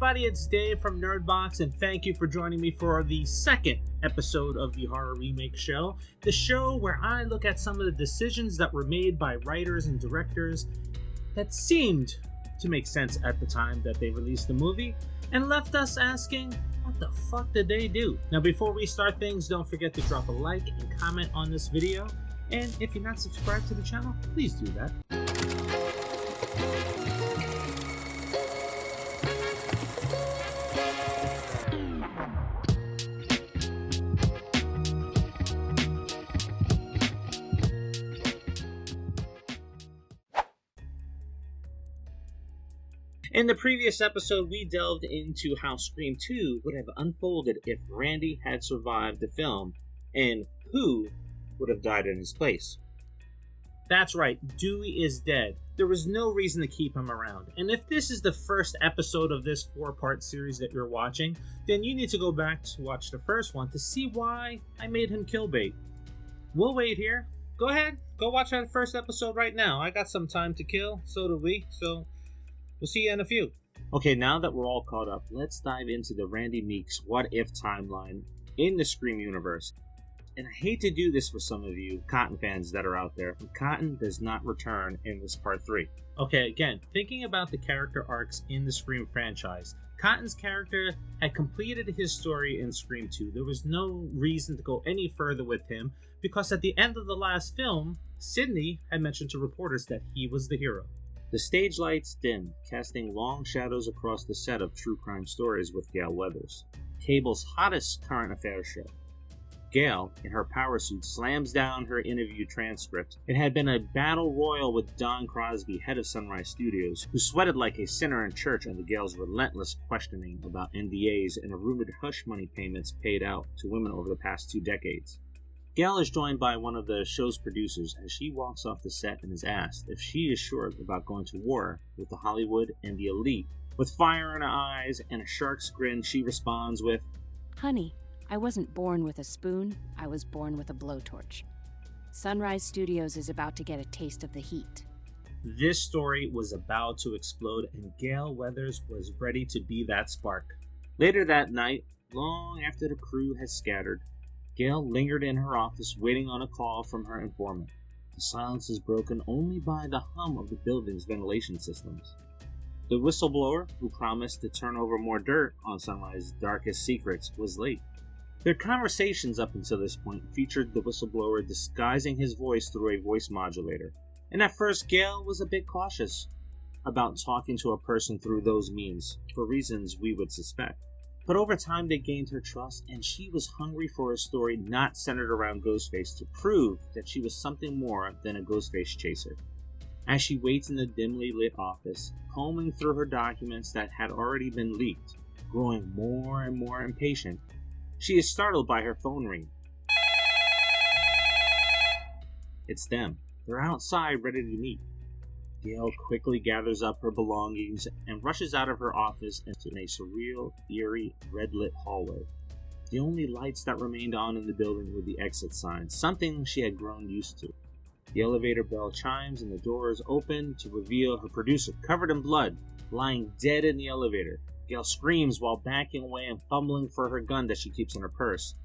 everybody, it's Dave from Nerdbox, and thank you for joining me for the second episode of the Horror Remake Show, the show where I look at some of the decisions that were made by writers and directors that seemed to make sense at the time that they released the movie, and left us asking, what the fuck did they do? Now, before we start things, don't forget to drop a like and comment on this video, and if you're not subscribed to the channel, please do that. In the previous episode, we delved into how Scream 2 would have unfolded if Randy had survived the film, and who would have died in his place. That's right, Dewey is dead. There was no reason to keep him around. And if this is the first episode of this 4-part series that you're watching, then you need to go back to watch the first one to see why I made him kill bait. We'll wait here. Go ahead, go watch that first episode right now. I got some time to kill, so do we, so we'll see you in a few. Okay, now that we're all caught up, let's dive into the Randy Meeks what-if timeline in the Scream universe. And I hate to do this for some of you Cotton fans that are out there, but Cotton does not return in this part 3. Okay, again, thinking about the character arcs in the Scream franchise, Cotton's character had completed his story in Scream 2. There was no reason to go any further with him, because at the end of the last film, Sidney had mentioned to reporters that he was the hero. The stage lights dim, casting long shadows across the set of True Crime Stories with Gale Weathers, cable's hottest current affairs show. Gale, in her power suit, slams down her interview transcript. It had been a battle royal with Don Crosby, head of Sunrise Studios, who sweated like a sinner in church under Gale's relentless questioning about NDAs and rumored hush money payments paid out to women over the past 2 decades. Gale is joined by one of the show's producers as she walks off the set and is asked if she is sure about going to war with the Hollywood and the elite. With fire in her eyes and a shark's grin, she responds with, "Honey, I wasn't born with a spoon, I was born with a blowtorch. Sunrise Studios is about to get a taste of the heat." This story was about to explode, and Gale Weathers was ready to be that spark. Later that night, long after the crew had scattered, Gale lingered in her office waiting on a call from her informant. The silence is broken only by the hum of the building's ventilation systems. The whistleblower, who promised to turn over more dirt on Sunrise's darkest secrets, was late. Their conversations up until this point featured the whistleblower disguising his voice through a voice modulator, and at first Gale was a bit cautious about talking to a person through those means, for reasons we would suspect. But over time they gained her trust, and she was hungry for a story not centered around Ghostface to prove that she was something more than a Ghostface chaser. As she waits in the dimly lit office, combing through her documents that had already been leaked, growing more and more impatient, she is startled by her phone ring. It's them. They're outside ready to meet. Gale quickly gathers up her belongings and rushes out of her office into a surreal, eerie, red-lit hallway. The only lights that remained on in the building were the exit signs, something she had grown used to. The elevator bell chimes and the doors open to reveal her producer, covered in blood, lying dead in the elevator. Gale screams while backing away and fumbling for her gun that she keeps in her purse.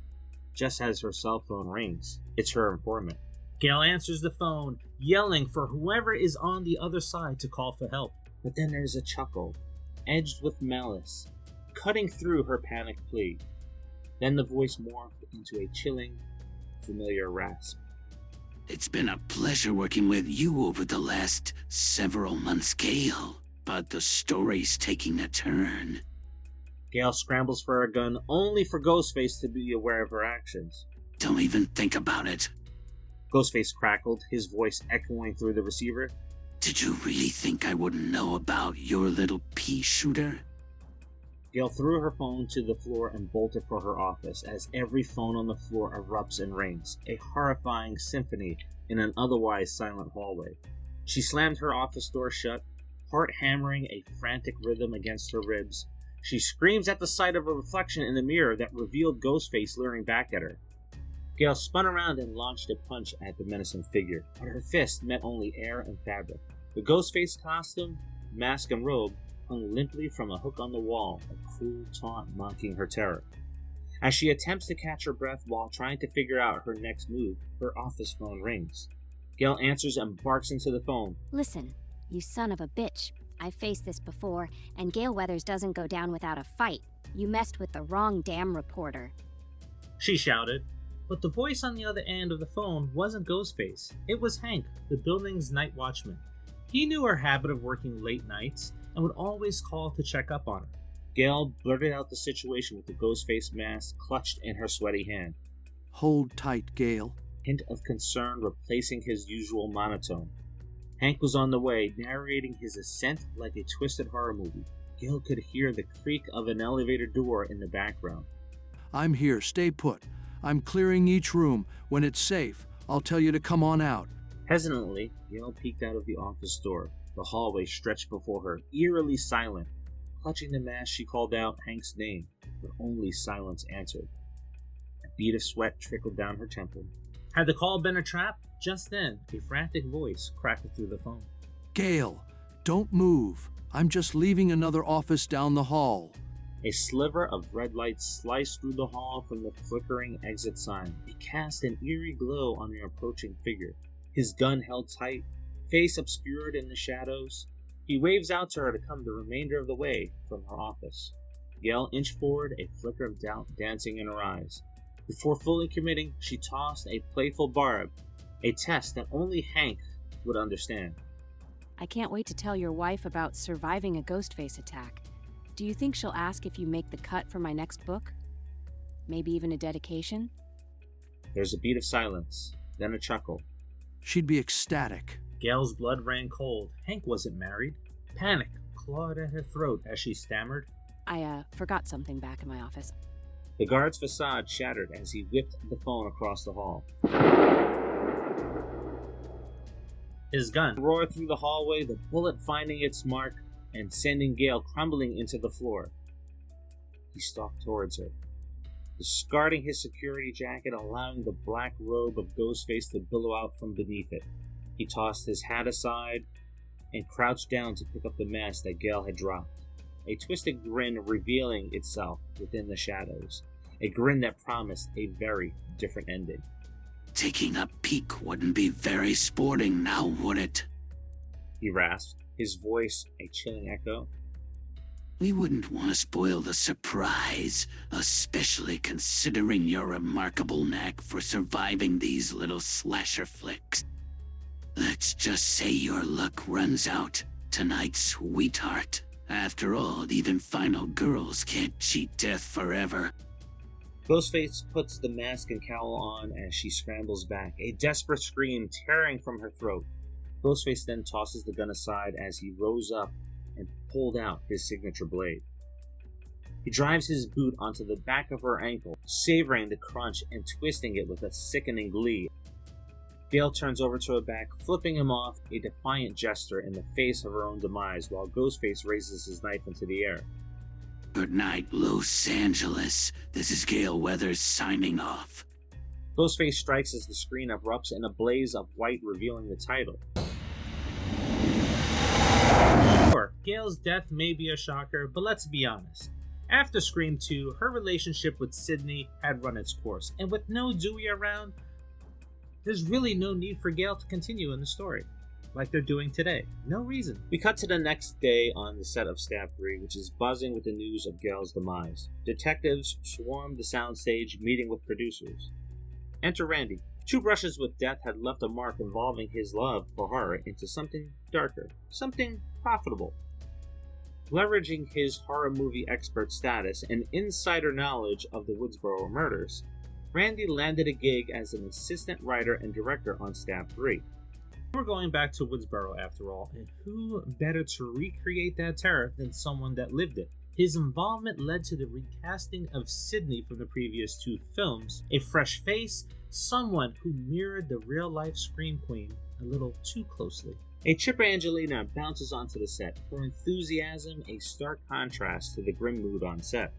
Just as her cell phone rings, it's her informant. Gale answers the phone, yelling for whoever is on the other side to call for help. But then there's a chuckle, edged with malice, cutting through her panicked plea. Then the voice morphed into a chilling, familiar rasp. "It's been a pleasure working with you over the last several months, Gale. But the story's taking a turn." Gale scrambles for her gun, only for Ghostface to be aware of her actions. "Don't even think about it." Ghostface crackled, his voice echoing through the receiver. "Did you really think I wouldn't know about your little pea shooter?" Gale threw her phone to the floor and bolted for her office as every phone on the floor erupts and rings, a horrifying symphony in an otherwise silent hallway. She slammed her office door shut, heart hammering a frantic rhythm against her ribs. She screams at the sight of a reflection in the mirror that revealed Ghostface leering back at her. Gale spun around and launched a punch at the menacing figure, but her fist met only air and fabric. The Ghostface costume, mask, and robe hung limply from a hook on the wall, a cruel taunt mocking her terror. As she attempts to catch her breath while trying to figure out her next move, her office phone rings. Gale answers and barks into the phone. Listen, you son of a bitch. I've faced this before, and Gale Weathers doesn't go down without a fight. You messed with the wrong damn reporter. She shouted, but the voice on the other end of the phone wasn't Ghostface. It was Hank, the building's night watchman. He knew her habit of working late nights and would always call to check up on her. Gale blurted out the situation with the Ghostface mask clutched in her sweaty hand. Hold tight, Gale. Hint of concern replacing his usual monotone. Hank was on the way, narrating his ascent like a twisted horror movie. Gale could hear the creak of an elevator door in the background. I'm here, stay put. I'm clearing each room. When it's safe, I'll tell you to come on out. Hesitantly, Gale peeked out of the office door. The hallway stretched before her, eerily silent. Clutching the mask, she called out Hank's name, but only silence answered. A bead of sweat trickled down her temple. Had the call been a trap? Just then, a frantic voice crackled through the phone. Gale, don't move. I'm just leaving another office down the hall. A sliver of red light sliced through the hall from the flickering exit sign. It cast an eerie glow on the approaching figure. His gun held tight, face obscured in the shadows. He waves out to her to come the remainder of the way from her office. Gale inched forward, a flicker of doubt dancing in her eyes. Before fully committing, she tossed a playful barb, a test that only Hank would understand. I can't wait to tell your wife about surviving a Ghostface attack. Do you think she'll ask if you make the cut for my next book? Maybe even a dedication? There's a beat of silence, then a chuckle. She'd be ecstatic. Gale's blood ran cold. Hank wasn't married. Panic clawed at her throat as she stammered. I forgot something back in my office. The guard's facade shattered as he whipped the phone across the hall. His gun roared through the hallway, the bullet finding its mark and sending Gale crumbling into the floor. He stalked towards her, discarding his security jacket, allowing the black robe of Ghostface to billow out from beneath it. He tossed his hat aside and crouched down to pick up the mask that Gale had dropped, a twisted grin revealing itself within the shadows, a grin that promised a very different ending. Taking a peek wouldn't be very sporting now, would it? He rasped, his voice a chilling echo. We wouldn't want to spoil the surprise, especially considering your remarkable knack for surviving these little slasher flicks. Let's just say your luck runs out tonight, sweetheart. After all, even final girls can't cheat death forever. Ghostface puts the mask and cowl on as she scrambles back, a desperate scream tearing from her throat. Ghostface then tosses the gun aside as he rose up and pulled out his signature blade. He drives his boot onto the back of her ankle, savoring the crunch and twisting it with a sickening glee. Gale turns over to her back, flipping him off, a defiant gesture in the face of her own demise, while Ghostface raises his knife into the air. Good night, Los Angeles. This is Gale Weathers signing off. Ghostface strikes as the screen erupts in a blaze of white, revealing the title. Sure, Gale's death may be a shocker, but let's be honest. After Scream 2, her relationship with Sidney had run its course, and with no Dewey around, there's really no need for Gale to continue in the story, like they're doing today. No reason. We cut to the next day on the set of Stab 3, which is buzzing with the news of Gale's demise. Detectives swarm the soundstage, meeting with producers. Enter Randy. 2 brushes with death had left a mark involving his love for horror into something darker, something profitable. Leveraging his horror movie expert status and insider knowledge of the Woodsboro murders, Randy landed a gig as an assistant writer and director on Stab 3. We're going back to Woodsboro after all, and who better to recreate that terror than someone that lived it? His involvement led to the recasting of Sidney from the previous 2 films, a fresh face, someone who mirrored the real-life Scream Queen a little too closely. A chipper Angelina bounces onto the set, her enthusiasm a stark contrast to the grim mood on set.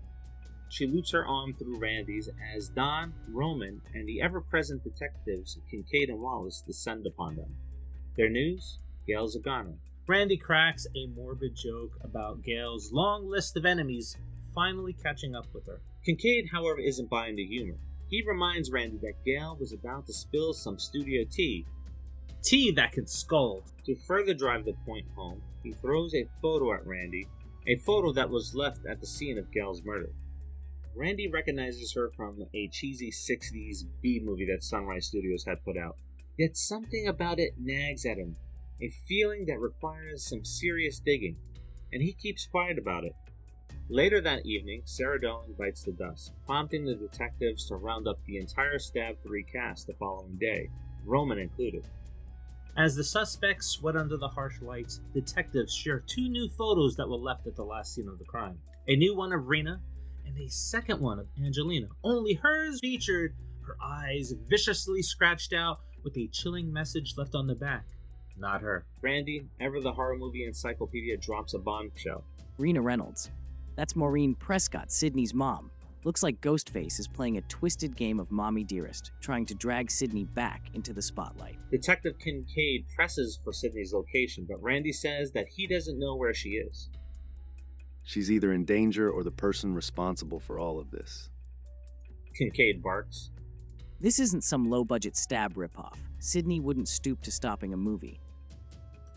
She loops her arm through Randy's as Don, Roman, and the ever-present detectives Kincaid and Wallace descend upon them. Their news? Gale's a goner. Randy cracks a morbid joke about Gale's long list of enemies finally catching up with her. Kincaid, however, isn't buying the humor. He reminds Randy that Gale was about to spill some studio tea that could scald. To further drive the point home, he throws a photo at Randy, a photo that was left at the scene of Gale's murder. Randy recognizes her from a cheesy 60s B movie that Sunrise Studios had put out. Yet something about it nags at him, a feeling that requires some serious digging, and he keeps quiet about it. Later that evening, Sarah Dolan bites the dust, prompting the detectives to round up the entire Stab 3 cast the following day, Roman included. As the suspects sweat under the harsh lights, detectives share 2 new photos that were left at the last scene of the crime. A new one of Rena, and a second one of Angelina, only hers featured her eyes viciously scratched out with a chilling message left on the back. Not her. Randy, ever the horror movie encyclopedia, drops a bombshell. Rena Reynolds. That's Maureen Prescott, Sidney's mom. Looks like Ghostface is playing a twisted game of Mommy Dearest, trying to drag Sidney back into the spotlight. Detective Kincaid presses for Sidney's location, but Randy says that he doesn't know where she is. She's either in danger or the person responsible for all of this. Kincaid barks. This isn't some low-budget stab ripoff. Sidney wouldn't stoop to stopping a movie.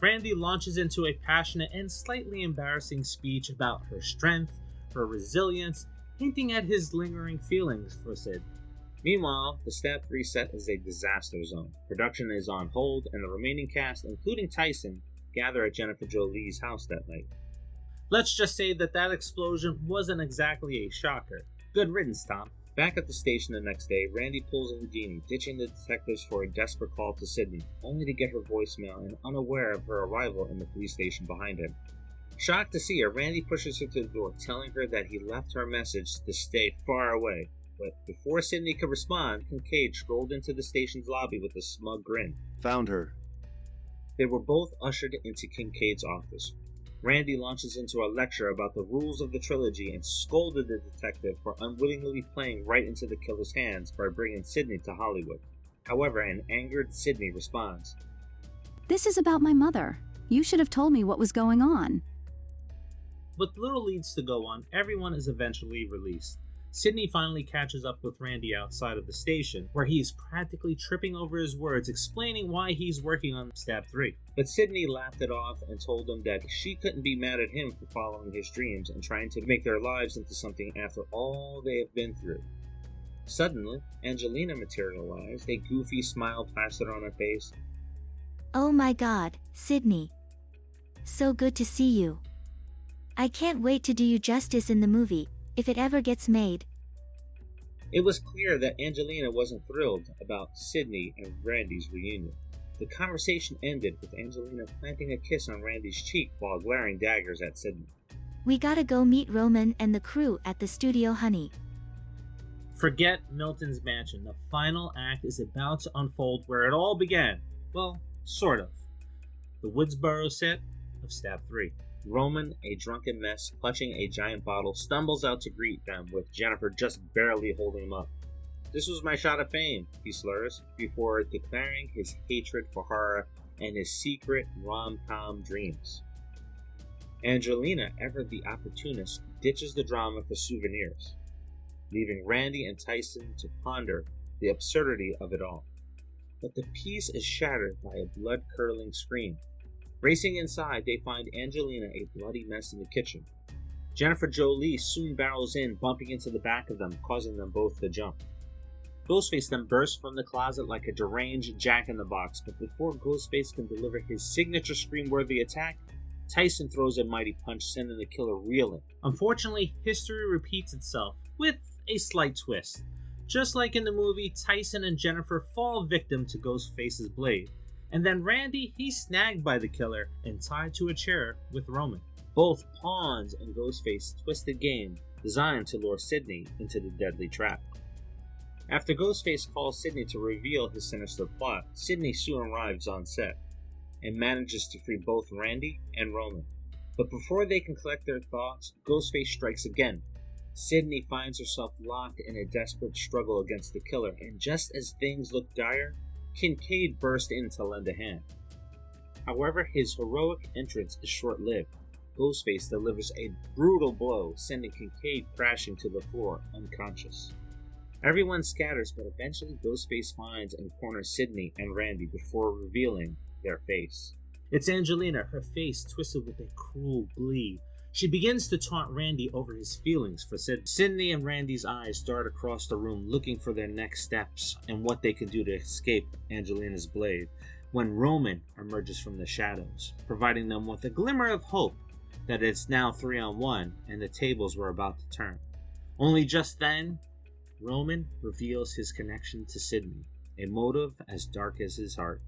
Randy launches into a passionate and slightly embarrassing speech about her strength, her resilience, hinting at his lingering feelings for Sid. Meanwhile, the Stab 3 set is a disaster zone. Production is on hold, and the remaining cast, including Tyson, gather at Jennifer Jolie's house that night. Let's just say that explosion wasn't exactly a shocker. Good riddance, Tom. Back at the station the next day, Randy pulls a Houdini, ditching the detectives for a desperate call to Sidney, only to get her voicemail and unaware of her arrival in the police station behind him. Shocked to see her, Randy pushes her to the door, telling her that he left her a message to stay far away. But before Sidney could respond, Kincaid strolled into the station's lobby with a smug grin. Found her. They were both ushered into Kincaid's office. Randy launches into a lecture about the rules of the trilogy and scolded the detective for unwittingly playing right into the killer's hands by bringing Sidney to Hollywood. However, an angered Sidney responds, "This is about my mother. You should have told me what was going on." With little leads to go on, everyone is eventually released. Sidney finally catches up with Randy outside of the station, where he's practically tripping over his words, explaining why he's working on Stab 3. But Sidney laughed it off and told him that she couldn't be mad at him for following his dreams and trying to make their lives into something after all they have been through. Suddenly, Angelina materialized, a goofy smile plastered on her face. "Oh my God, Sidney. So good to see you. I can't wait to do you justice in the movie, if it ever gets made." It was clear that Angelina wasn't thrilled about Sidney and Randy's reunion. The conversation ended with Angelina planting a kiss on Randy's cheek while glaring daggers at Sidney. "We gotta go meet Roman and the crew at the studio, honey." Forget Milton's mansion. The final act is about to unfold where it all began. Well, sort of. The Woodsboro set of Stab 3. Roman, a drunken mess, clutching a giant bottle, stumbles out to greet them, with Jennifer just barely holding him up. "This was my shot of fame," he slurs, before declaring his hatred for horror and his secret rom-com dreams. Angelina, ever the opportunist, ditches the drama for souvenirs, leaving Randy and Tyson to ponder the absurdity of it all. But the peace is shattered by a blood-curdling scream. Racing inside, they find Angelina a bloody mess in the kitchen. Jennifer Jolie soon barrels in, bumping into the back of them, causing them both to jump. Ghostface then bursts from the closet like a deranged jack-in-the-box, but before Ghostface can deliver his signature scream-worthy attack, Tyson throws a mighty punch, sending the killer reeling. Unfortunately, history repeats itself, with a slight twist. Just like in the movie, Tyson and Jennifer fall victim to Ghostface's blade. And then Randy, he's snagged by the killer and tied to a chair with Roman. Both pawns in Ghostface's twisted game designed to lure Sidney into the deadly trap. After Ghostface calls Sidney to reveal his sinister plot, Sidney soon arrives on set and manages to free both Randy and Roman. But before they can collect their thoughts, Ghostface strikes again. Sidney finds herself locked in a desperate struggle against the killer, and just as things look dire, Kincaid burst in to lend a hand. However, his heroic entrance is short-lived. Ghostface delivers a brutal blow, sending Kincaid crashing to the floor, unconscious. Everyone scatters, but eventually Ghostface finds and corners Sidney and Randy before revealing their face. It's Angelina, her face twisted with a cruel glee. She begins to taunt Randy over his feelings for Sidney. Sidney and Randy's eyes dart across the room looking for their next steps and what they can do to escape Angelina's blade, when Roman emerges from the shadows, providing them with a glimmer of hope that it's now 3-on-1 and the tables were about to turn. Only just then, Roman reveals his connection to Sidney, a motive as dark as his heart.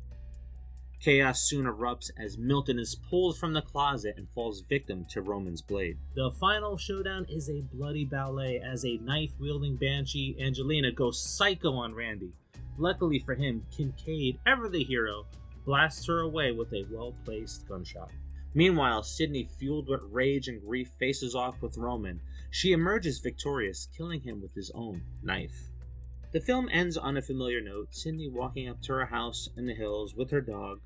Chaos soon erupts as Milton is pulled from the closet and falls victim to Roman's blade. The final showdown is a bloody ballet as a knife-wielding banshee Angelina goes psycho on Randy. Luckily for him, Kincaid, ever the hero, blasts her away with a well-placed gunshot. Meanwhile, Sidney, fueled with rage and grief, faces off with Roman. She emerges victorious, killing him with his own knife. The film ends on a familiar note, Sidney walking up to her house in the hills with her dog.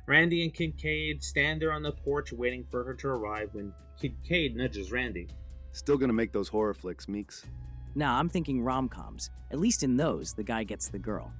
Randy and Kincaid stand there on the porch waiting for her to arrive when Kincaid nudges Randy. Still gonna make those horror flicks, Meeks? Nah, I'm thinking rom-coms. At least in those, the guy gets the girl.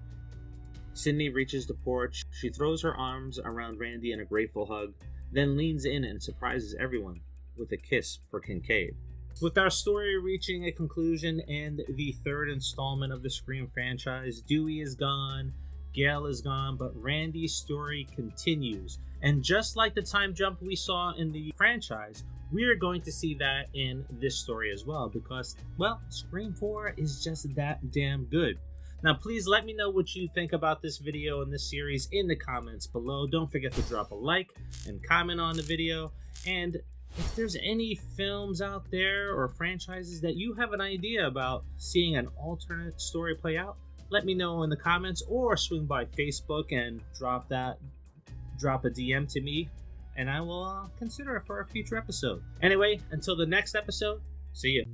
Sidney reaches the porch. She throws her arms around Randy in a grateful hug, then leans in and surprises everyone with a kiss for Kincaid. With our story reaching a conclusion and the third installment of the Scream franchise, Dewey is gone, Gale is gone, but Randy's story continues. And just like the time jump we saw in the franchise, we are going to see that in this story as well because, well, Scream 4 is just that damn good. Now, please let me know what you think about this video and this series in the comments below. Don't forget to drop a like and comment on the video. And if there's any films out there or franchises that you have an idea about seeing an alternate story play out, let me know in the comments or swing by Facebook and drop a DM to me and I will consider it for a future episode. Anyway, until the next episode, see you.